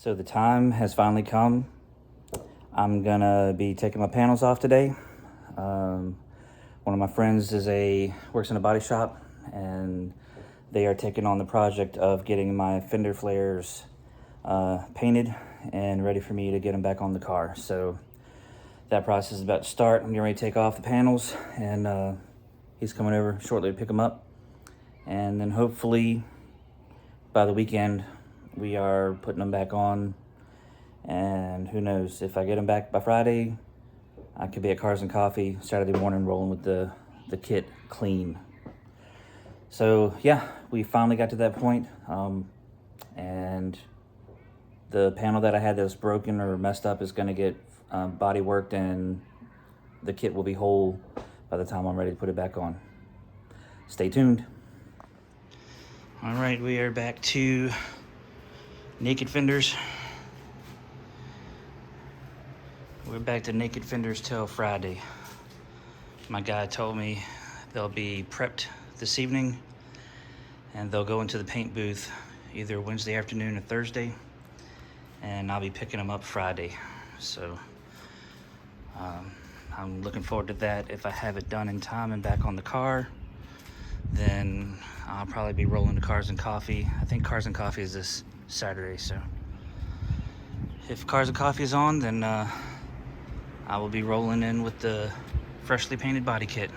So the time has finally come. I'm gonna be taking my panels off today. One of my friends works in a body shop, and they are taking on the project of getting my fender flares painted and ready for me to get them back on the car. So that process is about to start. I'm getting ready to take off the panels, and he's coming over shortly to pick them up. And then hopefully by the weekend, we are putting them back on. And who knows, if I get them back by Friday, I could be at Cars and Coffee Saturday morning rolling with the kit clean. So yeah, we finally got to that point. And the panel that I had that was broken or messed up is gonna get body worked, and the kit will be whole by the time I'm ready to put it back on. Stay tuned. All right, we are back to naked fenders. We're back to naked fenders till Friday. My guy told me they'll be prepped this evening, and they'll go into the paint booth either Wednesday afternoon or Thursday, and I'll be picking them up Friday. So I'm looking forward to that. If I have it done in time and back on the car, then I'll probably be rolling to Cars and Coffee. I think Cars and Coffee is this Saturday, so if Cars and Coffee is on, then I will be rolling in with the freshly painted body kit.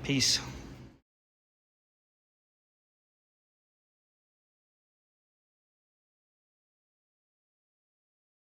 Peace.